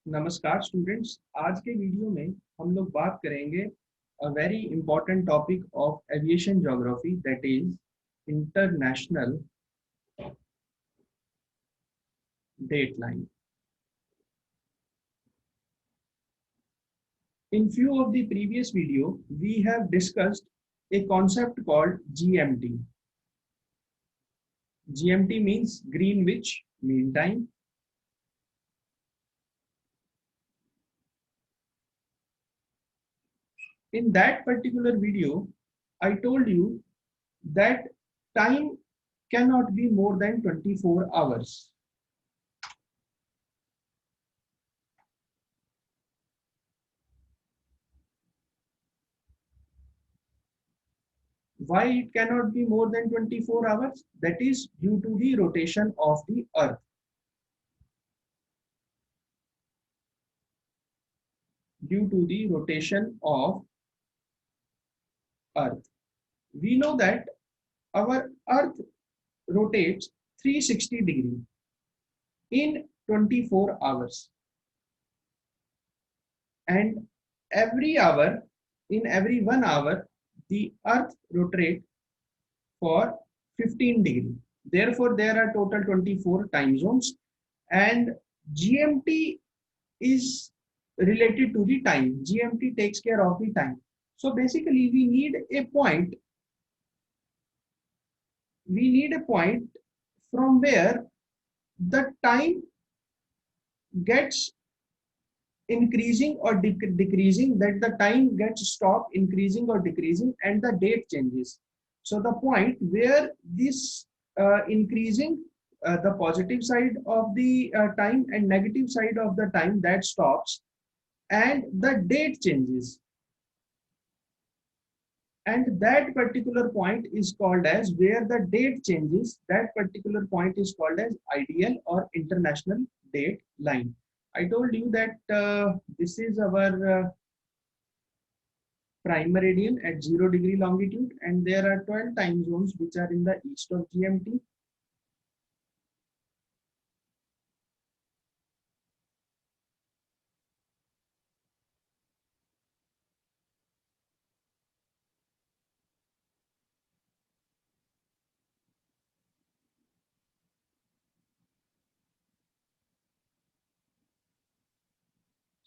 नमस्कार स्टूडेंट्स। आज के वीडियो में हम लोग बात करेंगे a very important topic of aviation geography, that is international date line. In few of the previous video we have discussed a concept called GMT. GMT means Greenwich Mean Time. In that particular video I told you that time cannot be more than 24 hours. Why it cannot be more than 24 hours? That is due to the rotation of the earth. Due to the rotation of earth. We know that our earth rotates 360 degrees in 24 hours, and every hour, in every 1 hour, the earth rotates for 15 degrees. Therefore there are total 24 time zones, and GMT is related to the time. GMT takes care of the time. So basically we need a point from where the time gets increasing or decreasing, that the time gets stopped increasing or decreasing and the date changes. So the point where this increasing, the positive side of the time and negative side of the time, that stops and the date changes, and that particular point is called as, where the date changes, that particular point is called as ideal or international date line. I told you that this is our prime meridian at 0 degree longitude, and there are 12 time zones which are in the east of GMT.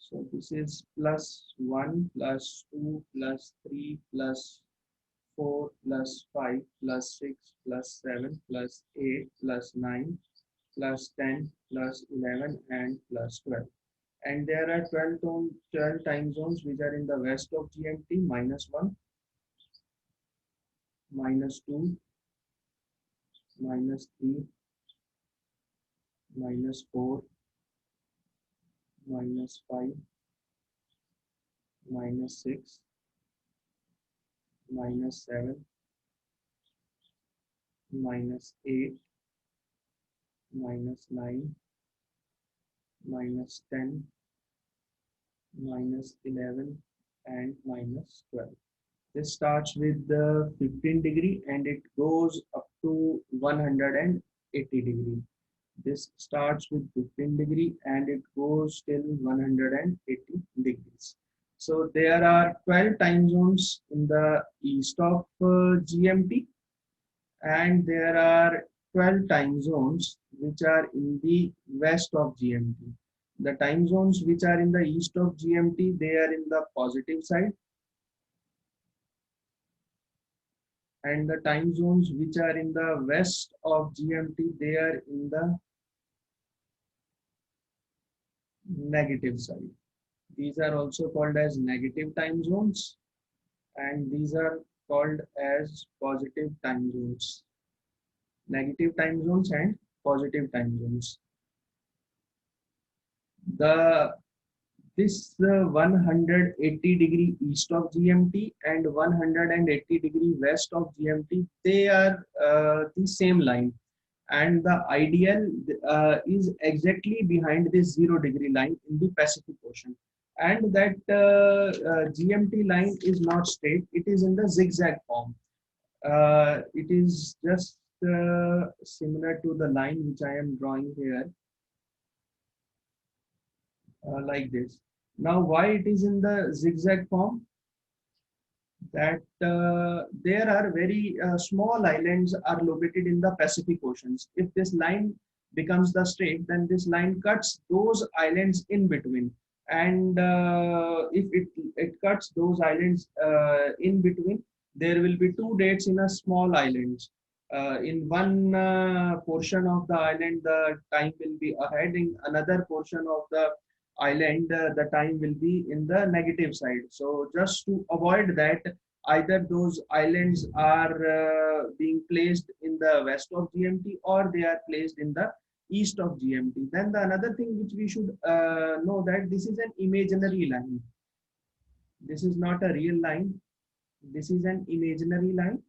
So this is +1 +2 +3 +4 +5 +6 +7 +8 +9 +10 +11 and +12. And there are 12 time zones which are in the west of GMT: -1, -2, -3, -4, -5, -6, -7, -8, -9, -10, -11 and -12. This starts with the 15 degree and it goes up to 180 degree. This starts with 15 degree and it goes till 180 degrees. So there are 12 time zones in the east of GMT, and there are 12 time zones which are in the west of GMT. The time zones which are in the east of GMT, they are in the positive side, and the time zones which are in the west of GMT, they are in the negative side. These are also called as negative time zones, and these are called as positive time zones. Negative time zones and positive time zones. The This 180 degree east of GMT and 180 degree west of GMT, they are the same line, and the ideal is exactly behind this 0 degree line in the Pacific Ocean, and that GMT line is not straight, it is in the zigzag form. It is just similar to the line which I am drawing here. like this. Now, why it is in the zigzag form? That there are very small islands are located in the Pacific Oceans. If this line becomes the straight, then this line cuts those islands in between. And if it cuts those islands in between, there will be two dates in a small island. In one portion of the island, the time will be ahead. In another portion of the island, the time will be in the negative side. So just to avoid that, either those islands are being placed in the west of GMT or they are placed in the east of GMT. Then the another thing which we should know, that this is an imaginary line. This is not a real line. This is an imaginary line.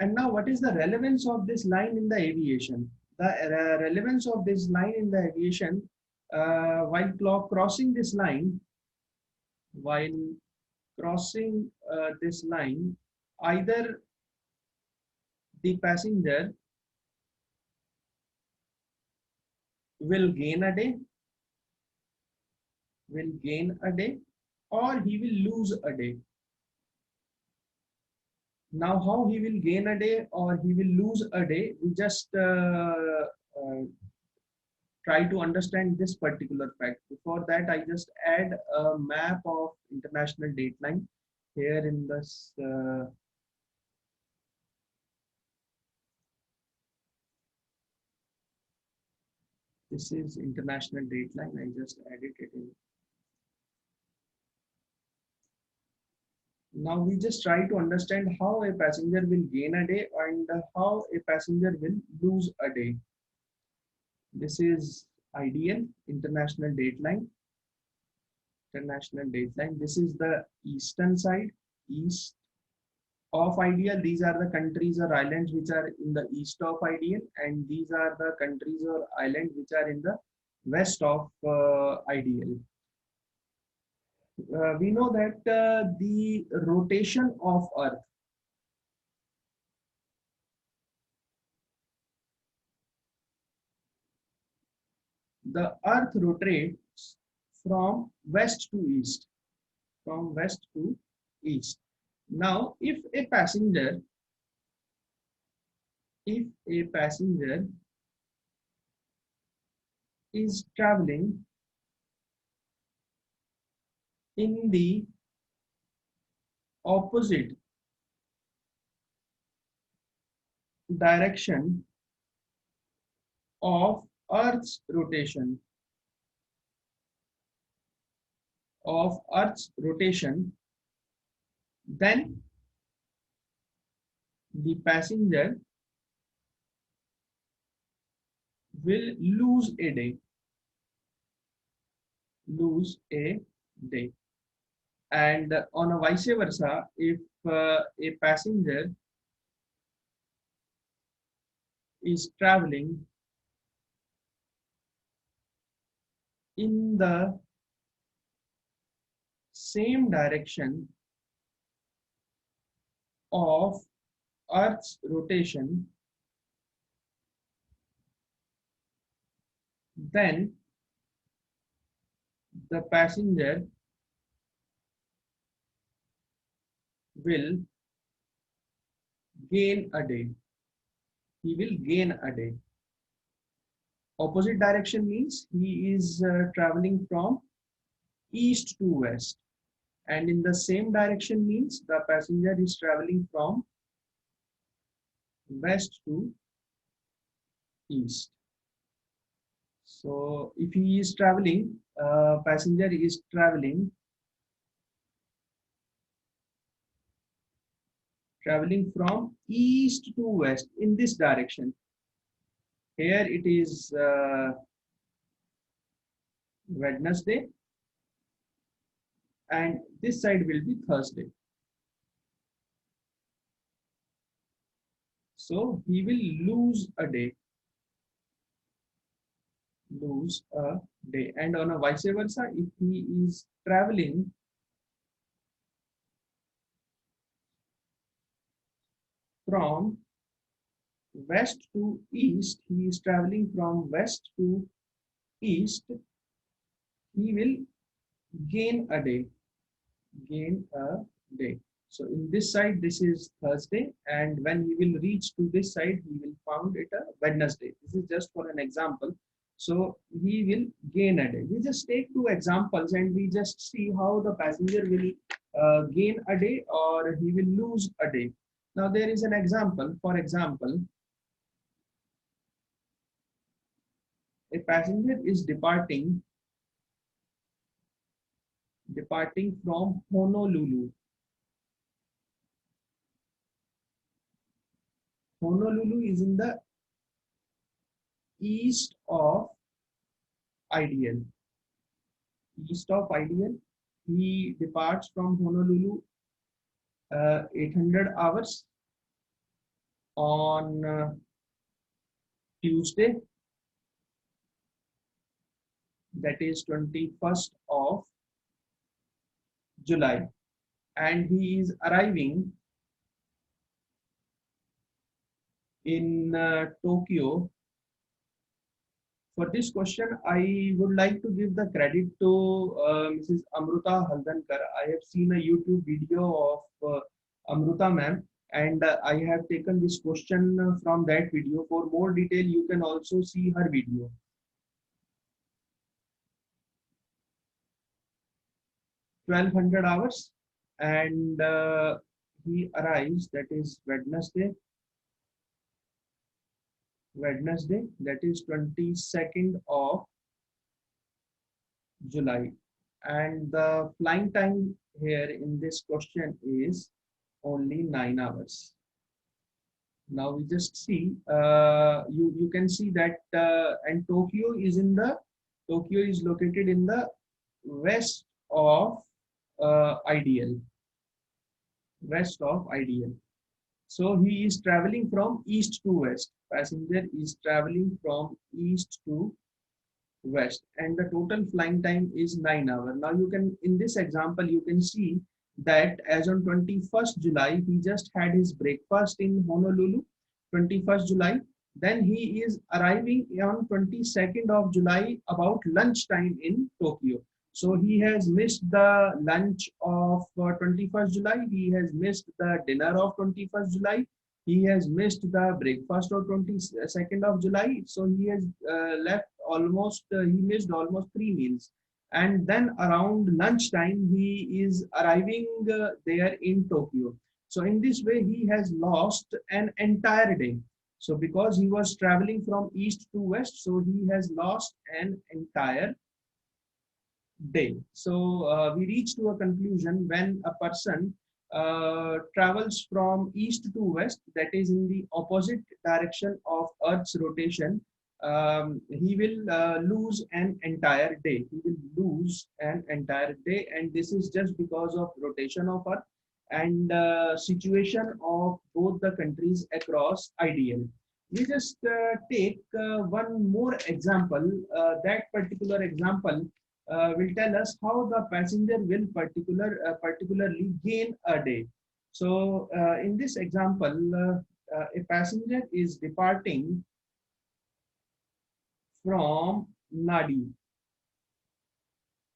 And now, what is the relevance of this line in the aviation? The relevance of this line in the aviation, while crossing this line, while crossing this line, either the passenger will gain a day, or he will lose a day. Now, how he will gain a day or he will lose a day, we just try to understand this particular fact. Before that, I just add a map of international dateline here in this. This is international dateline. I just added it in. Now we just try to understand how a passenger will gain a day and how a passenger will lose a day. This is IDL, International Dateline. International Dateline. This is the eastern side, east of IDL. These are the countries or islands which are in the east of IDL, and these are the countries or islands which are in the west of IDL. We know that the rotation of Earth, the Earth rotates from west to east, from west to east. Now, if a passenger is traveling in the opposite direction of Earth's rotation, then the passenger will lose a day. And on a vice versa, if a passenger is traveling in the same direction of Earth's rotation, then the passenger will gain a day. He will gain a day. Opposite direction means he is traveling from east to west, and in the same direction means the passenger is traveling from west to east. So if he is traveling, passenger is traveling from east to west in this direction. Here it is Wednesday, and this side will be Thursday. So he will lose a day. And on a vice versa, if he is traveling from west to east, he is traveling from west to east, he will gain a day, gain a day. So in this side, this is Thursday, and when he will reach to this side, he will found it a Wednesday. This is just for an example. So he will gain a day. We just take two examples and we just see how the passenger will gain a day or he will lose a day. Now there is an example. For example, a passenger is departing from Honolulu. Honolulu is in the east of Ideal. East of Ideal. He departs from Honolulu 800 hours on Tuesday, that is 21st of July, and he is arriving in Tokyo. For this question, I would like to give the credit to Mrs. Amruta Haldankar. I have seen a YouTube video of Amruta ma'am, and I have taken this question from that video. For more detail, you can also see her video. 1200 hours, and he arrives, that is Wednesday, that is 22nd of July, and the flying time here in this question is only 9 hours. Now we just see, you can see that, and Tokyo is located in the west of Ideal. So he is traveling from east to west. Passenger is traveling from east to west, and the total flying time is 9 hours. Now you can, in this example, you can see that as on 21st July, he just had his breakfast in Honolulu, 21st July. Then he is arriving on 22nd of July about lunchtime in Tokyo. So he has missed the lunch of 21st July. He has missed the dinner of 21st July. He has missed the breakfast of 22nd of July. So he has he missed almost 3 meals. And then around lunchtime, he is arriving there in Tokyo. So in this way, he has lost an entire day. So because he was traveling from east to west, so he has lost an entire day. So we reach to a conclusion when a person travels from east to west, that is in the opposite direction of Earth's rotation, he will lose an entire day. And this is just because of rotation of Earth and situation of both the countries across Ideal. We just take one more example. That particular example will tell us how the passenger will particularly gain a day. So in this example, a passenger is departing from Nadi.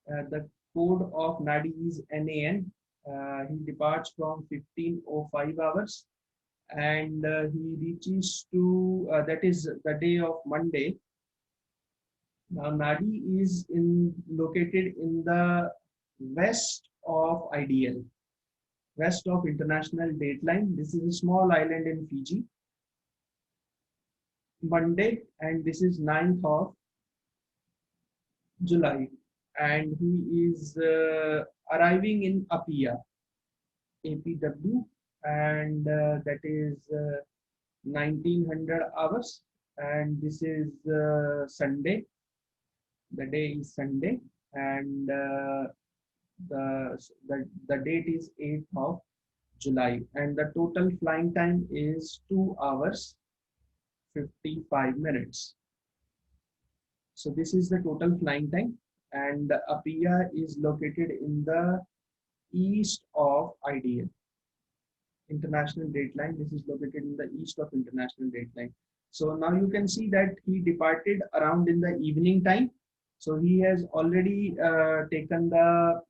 The code of Nadi is NAN. He departs from 15:05 hours, and he reaches to that is the day of Monday. Now Nadi is located in the west of Ideal, west of International Dateline. This is a small island in Fiji. Monday, and this is 9th of July, and he is arriving in Apia, APW, and that is 1900 hours, and this is Sunday. The day is Sunday, and the date is 8th of July, and the total flying time is 2 hours 55 minutes. So this is the total flying time, and Apia is located in the east of Ideal, International Dateline. This is located in the east of International Dateline. So now you can see that he departed around in the evening time. So he has already taken the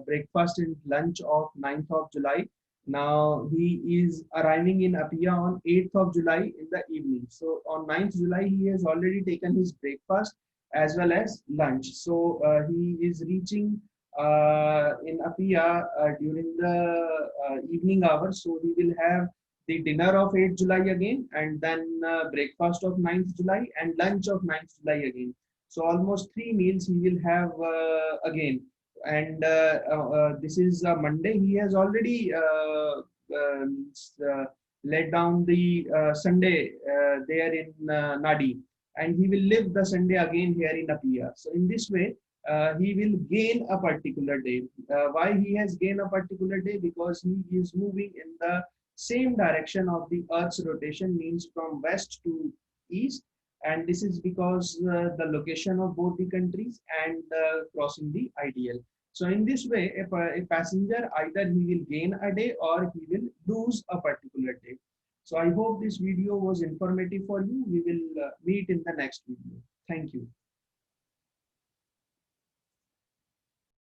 breakfast and lunch of 9th of July. Now he is arriving in Apia on 8th of July in the evening. So on 9th July, he has already taken his breakfast as well as lunch. So he is reaching in Apia during the evening hours. So he will have the dinner of 8th July again, and then breakfast of 9th July and lunch of 9th July again. So almost 3 meals he will have again. And this is Monday. He has already let down the Sunday there in Nadi, and he will live the Sunday again here in Apia. So in this way, he will gain a particular day. Why he has gained a particular day? Because he is moving in the same direction of the Earth's rotation, means from west to east, and this is because the location of both the countries and crossing the ideal. So in this way, if a passenger, either he will gain a day or he will lose a particular day. So I hope this video was informative for you. We will meet in the next video. Thank you.